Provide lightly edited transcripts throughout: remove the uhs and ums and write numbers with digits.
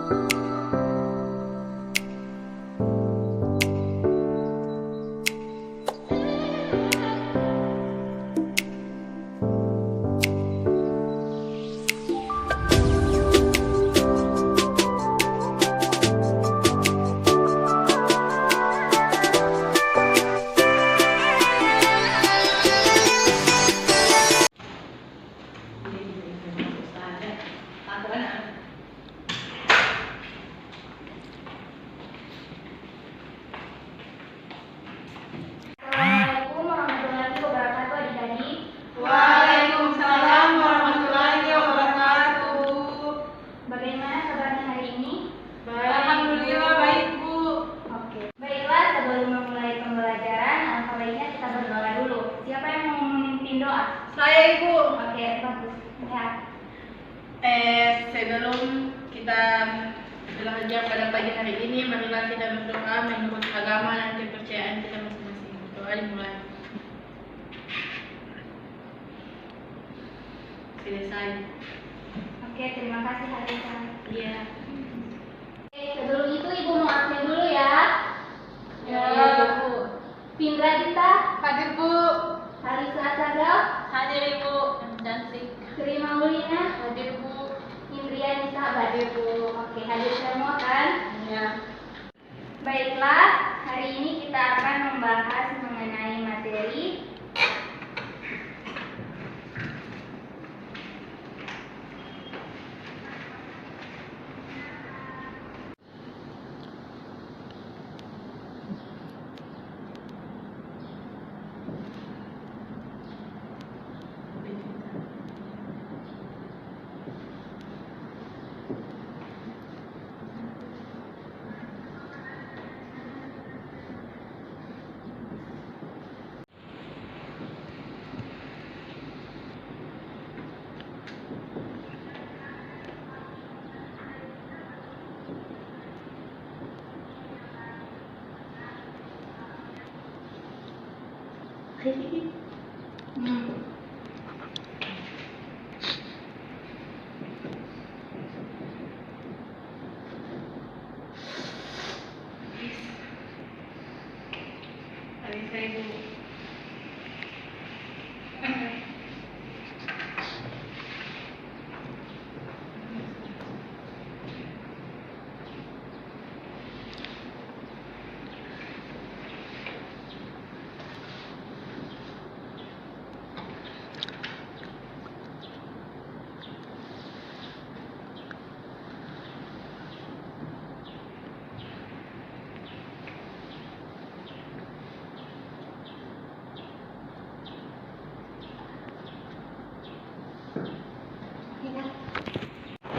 Assalamualaikum warahmatullahi wabarakatuh adik-adik. Waalaikumsalam warahmatullahi wabarakatuh. Bagaimana kabarnya hari ini? Alhamdulillah baik, Bu. Oke. Baiklah, sebelum memulai pembelajaran, alangkah baiknya kita berdoa dulu. Siapa yang mau memimpin doa? Saya, Ibu. Oke, bagus. Ya. Sebelum kita belajar pada pagi hari ini, marilah kita berdoa menurut agama dan kepercayaan kita masing-masing. Doa dimulai. Selesai. Oke, terima kasih Harisa. Iya. Oke, sebelum itu Ibu mau absen dulu ya. Ya, Bu. Pindra Dita, Hadir, Bu. Harisa Asagal, Hadir, Ibu. Cantik. Sri Maulina, Hadir, Bu. Indria Nisa hadir Bu. Oke, hadir semua kan? Ya. Baiklah, hari ini kita akan membahas mengenai materi Hadir, Ibu.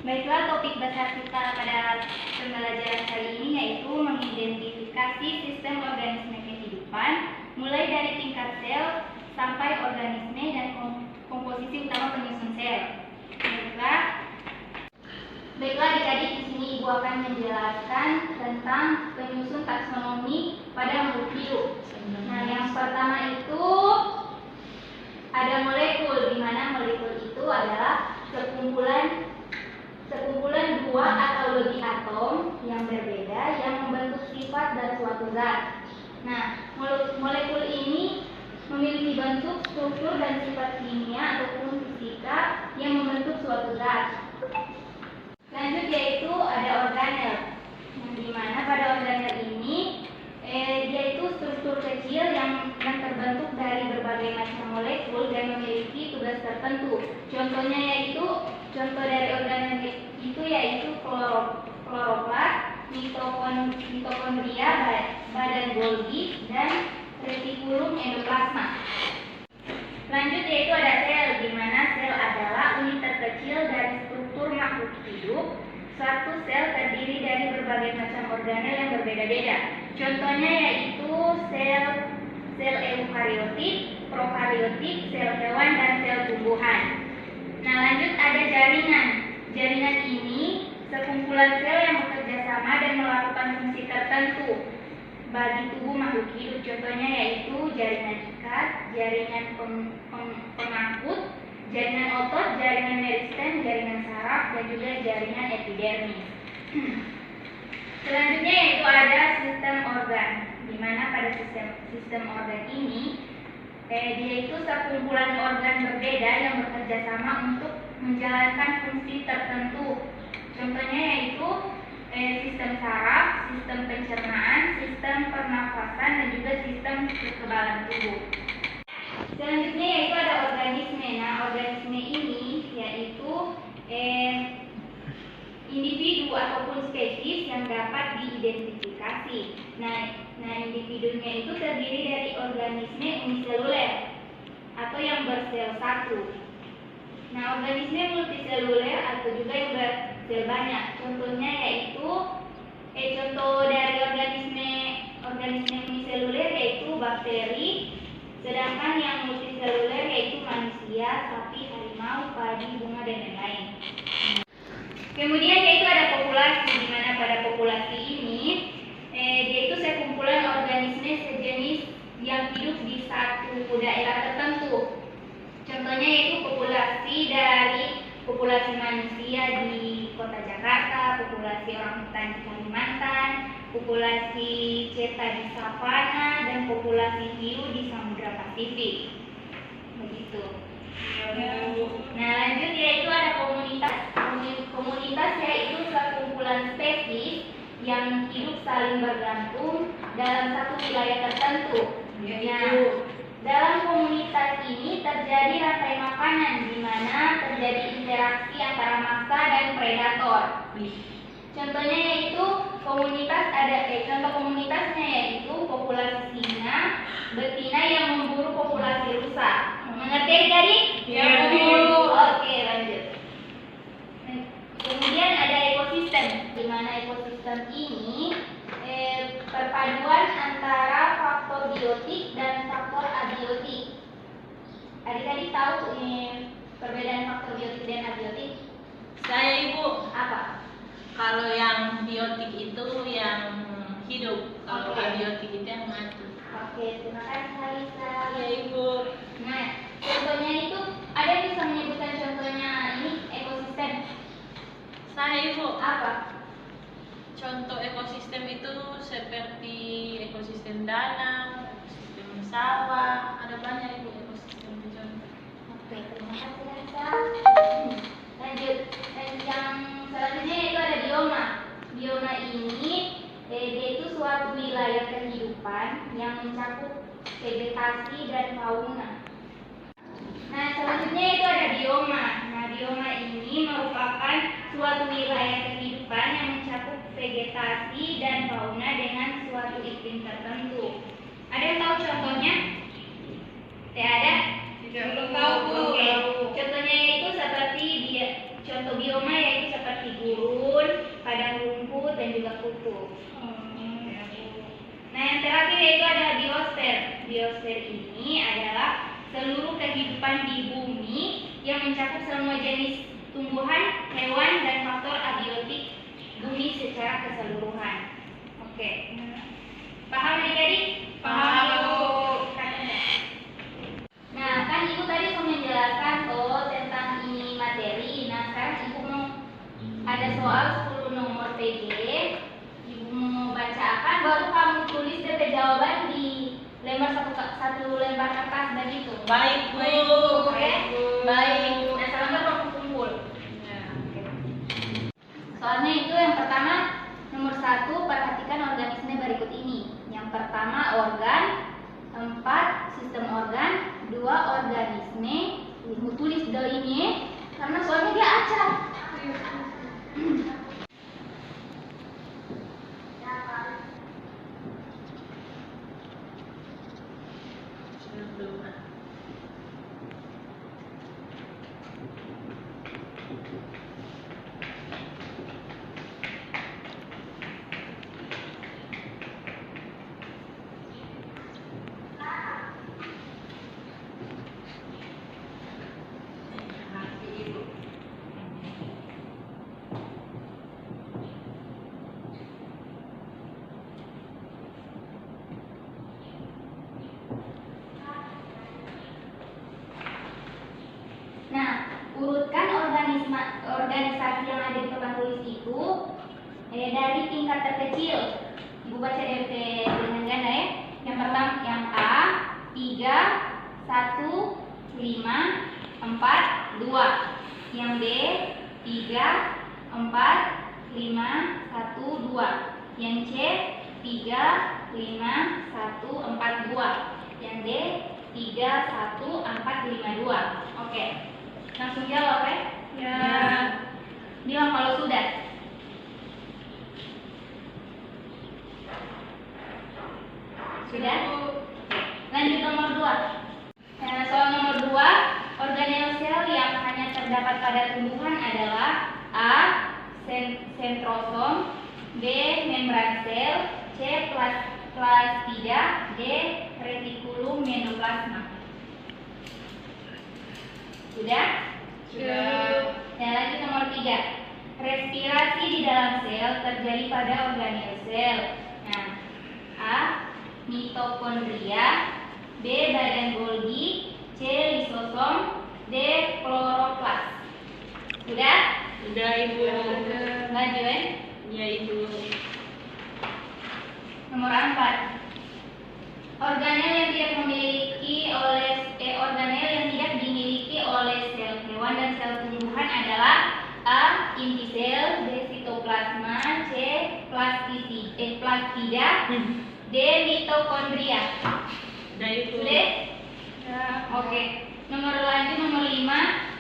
Baiklah, topik besar kita pada pembelajaran kali ini yaitu mengidentifikasi sistem organisme kehidupan mulai dari tingkat sel sampai organisme dan komposisi utama penyusun sel. Baiklah adik-adik, di sini Ibu akan menjelaskan tentang penyusun taksonomi pada makhluk hidup. Nah, yang pertama itu ada molekul, di mana molekul itu adalah sekumpulan dua atau lebih atom yang berbeda yang membentuk sifat dan suatu zat. Nah, molekul ini memiliki bentuk, struktur, dan sifat kimia ataupun fisika yang membentuk suatu zat. Lanjut yaitu ada organel, yang dimana pada organel ini dia itu struktur kecil yang terbentuk dari berbagai macam molekul dan memiliki tugas tertentu. Contoh dari organel itu yaitu kloroplast, mitokondria, badan Golgi, dan retikulum endoplasma. Lanjut yaitu ada sel, di mana sel adalah unit terkecil dari struktur makhluk hidup. Suatu sel terdiri dari berbagai macam organel yang berbeda-beda. Contohnya yaitu sel eukariotik, prokariotik, sel hewan, dan sel tumbuhan. Nah, lanjut ada jaringan. Jaringan ini sekumpulan sel yang bekerja sama dan melakukan fungsi tertentu bagi tubuh makhluk hidup. Contohnya yaitu jaringan ikat, jaringan pengangkut, jaringan otot, jaringan meristen, jaringan saraf, dan juga jaringan epidermis. Selanjutnya yaitu ada sistem organ, di mana pada sistem organ ini dia itu sekumpulan organ berbeda yang bekerja sama untuk menjalankan fungsi tertentu. Contohnya yaitu sistem saraf, sistem pencernaan, sistem pernafasan, dan juga sistem kekebalan tubuh. Selanjutnya yaitu ada organisme. Nah, organisme ini yaitu individu ataupun spesies yang dapat diidentifikasi. Nah, individunya itu terdiri dari organisme uniseluler atau yang bersel satu. Nah, organisme multiseluler atau juga yang bersel banyak. Contohnya yaitu contoh dari organisme uniseluler yaitu bakteri, sedangkan yang multiseluler yaitu manusia, sapi, harimau, padi, bunga, dan lain-lain. Kemudian yaitu ada populasi, di mana pada populasi ini dia itu sekumpulan organisme sejenis yang hidup di satu daerah tertentu. Contohnya yaitu populasi manusia di kota Jakarta, populasi orangutan di Kalimantan, populasi ceta di savana, dan populasi hiu di Samudra Pasifik. Begitu. Nah, lanjut yaitu ada komunitas. Komunitas yaitu sekumpulan spesies yang hidup saling bergantung dalam satu wilayah tertentu. Nah, dalam komunitas ini terjadi rantai makanan, di mana terjadi interaksi antara mangsa dan predator. Contohnya yaitu contoh komunitasnya yaitu populasi singa betina yang memburu populasi rusa. Mengerti adik-adik? Ya, Bu. Oke, lanjut. Kemudian ada ekosistem, di mana ekosistem ini perpaduan antara faktor biotik dan faktor abiotik. Adik-adik tahu perbedaan faktor biotik dan abiotik? Saya, Ibu. Apa? Kalau yang biotik itu yang hidup, kalau Oke. abiotik itu yang mati. Oke, terima kasih Alisa. Ya, Ibu. Nah, contohnya itu ada yang bisa menyebutkan contohnya ini ekosistem. Saya, Ibu. Apa? Contoh ekosistem itu seperti ekosistem danau, ekosistem sawah, ada banyak Ibu ekosistem itu contoh. Oke, terima kasih Alisa. Lanjut, dan yang selanjutnya yaitu ada bioma. Bioma ini dia itu suatu wilayah kehidupan yang mencakup vegetasi dan fauna. Nah, selanjutnya itu ada bioma. Nah, bioma ini merupakan suatu wilayah kehidupan yang mencakup vegetasi dan fauna dengan suatu iklim tertentu. Ada yang tahu contohnya? Tidak ada? Belum tahu, Bu. Oke. Contohnya yaitu seperti contoh bioma yaitu seperti gurun, padang rumput, dan juga kutub. Nah, yang terakhir yaitu ada biosfer. Biosfer ini adalah seluruh kehidupan di bumi yang mencakup semua jenis tumbuhan, hewan, dan faktor abiotik bumi secara keseluruhan. Oke. Paham adik-adik? Paham, Bu. Nah, kan Ibu tadi mau menjelaskan tentang ini materi. Nah, sekarang Ibu mau ada soal 10 nomor PG. Ibu mau bacakan, baru kamu tulis DP jawaban di satu lembar kertas begitu. Baik, Bu. Oke? Baik. Nah, sekarang kamu kumpul. Ya. Soalnya itu yang pertama, nomor 1, perhatikan organisme berikut ini. Yang pertama organ, 4 sistem organ, 2 organisme. Ibu tulis do ini karena soalnya dia acak. Nah, urutkan organisasi yang ada di papan tulis itu dari tingkat terkecil. Ibu baca DP dengan ganda ya. Yang pertama yang A 3 1 5 4 2. Yang B 3 4 5 1 2. Yang C 3 5 1 4 2. Yang D 3 1 4 5 2. Oke. Langsung jawab ya. Ya. Bilang kalau sudah. Sudah? Lanjut nomor 2. Soal nomor 2, organel sel yang hanya terdapat pada tumbuhan adalah A. Sentrosom, B. Membran sel, C. Plastida, D. Retikulum endoplasma. Sudah? Sudah. Ya, lanjut nomor 3. Respirasi di dalam sel terjadi pada organel sel. Nah, A. Mitokondria, B. Badan Golgi, C. Lisosom, D. Kloroplas. Sudah? Sudah Ibu. Lanjut ya. Ya Ibu. Nomor 4. Organel yang tidak dimiliki oleh sel hewan dan sel tumbuhan adalah A. Inti sel, B. Sitoplasma, C. Plastida, D. Mitokondria. Sudah Ibu. Sudah? Ya. Oke. Nomor 5.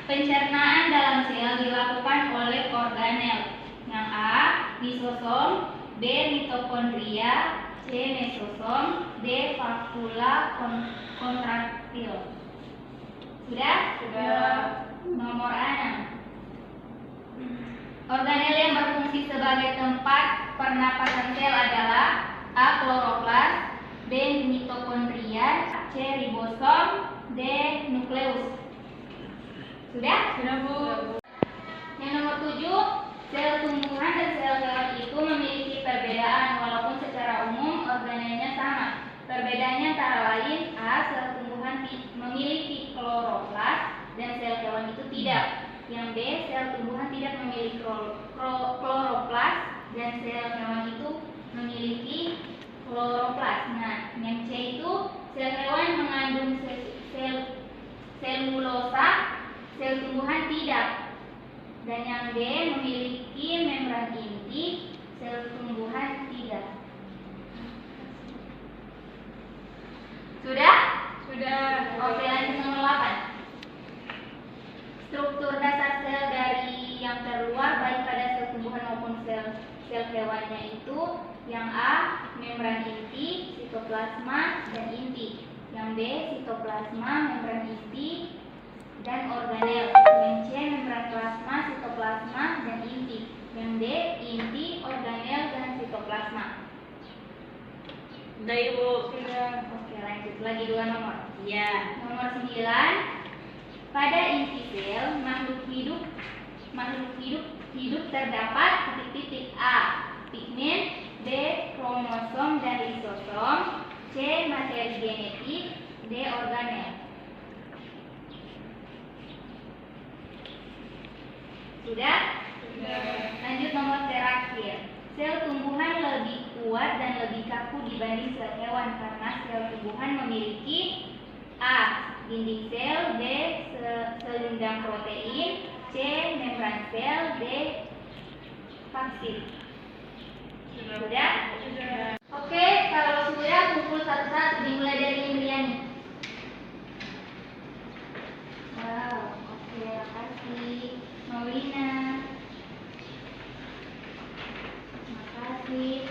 Pencernaan dalam sel dilakukan oleh organel. Yang A. Lisosom, B. Mitokondria, C. Mesosom, D. Vakula kontraktil. Sudah? Sudah. Nomor 6. Organel yang berfungsi sebagai tempat pernapasan sel adalah A. Kloroplas, B. Mitokondria, C. Ribosom, D. Nukleus. Sudah? Sudah Bu. Yang nomor 7, sel tumbuhan dan sel hewan itu memiliki perbedaan walaupun secara umum organelnya sama. Perbedaannya antara lain A. Sel tumbuhan memiliki kloroplas dan sel hewan itu tidak. Yang B. Sel tumbuhan tidak memiliki kloroplas dan sel hewan itu memiliki kloroplas. Nah, yang C itu sel hewan mengandung selulosa, sel tumbuhan tidak. Dan yang D memiliki membran inti, sel tumbuhan tidak. Sudah? Sudah. Oke, lanjut nomor 8. Struktur dasar sel dari yang terluar baik pada sel tumbuhan maupun sel hewannya itu yang A. Membran inti, sitoplasma, dan inti. Yang B. Sitoplasma, membran inti, dan organel. Yang C. Membran plasma, sitoplasma, dan inti. Yang D. Inti, organel, dan sitoplasma. Sudah Ibu. Sudah. Oke, lanjut lagi 2 nomor. Ya. Nomor 9. Pada inti sel makhluk hidup terdapat titik-titik A. Pigmen, B. Kromosom dan lisosom, C. Materi genetik, D. organel. Sudah? Sudah. Lanjut nomor terakhir. Sel tumbuhan lebih kuat dan lebih kaku dibanding sel hewan karena sel tumbuhan memiliki A. Dinding sel, B. Selendang protein, C. Membran sel, D. Vaksin. Sudah? Sudah. Oke, kalau sudah kumpul satu-satu dimulai dari Indriani. Wow, oke, makasih. Maulina. Makasih.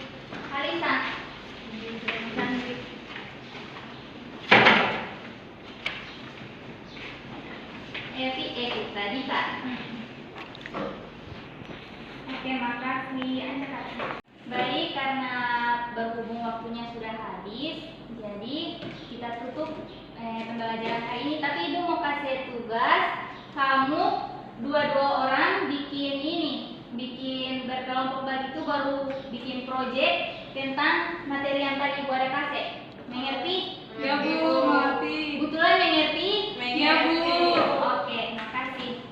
Alisa. Cantik. Evi, tadi Kak. Oke, makasih. Baik, karena berhubung waktunya sudah habis, jadi kita tutup pembelajaran hari ini. Tapi Ibu mau kasih tugas, kamu dua orang bikin berkelompok begitu, baru bikin proyek tentang materi yang tadi Ibu ada kasih. Mengerti? Ya Bu, mengerti. Kebetulan mengerti? Ya Bu. Oke, makasih.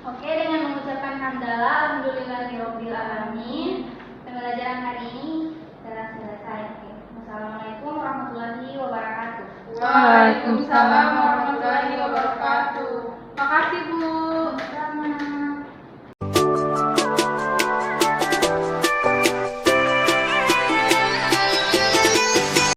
Oke, dengan mengucapkan mengucapkan hamdalah, alhamdulillahirabbil alamin. Pembelajaran hari ini telah selesai. Oke. Wassalamualaikum warahmatullahi wabarakatuh. Waalaikumsalam warahmatullahi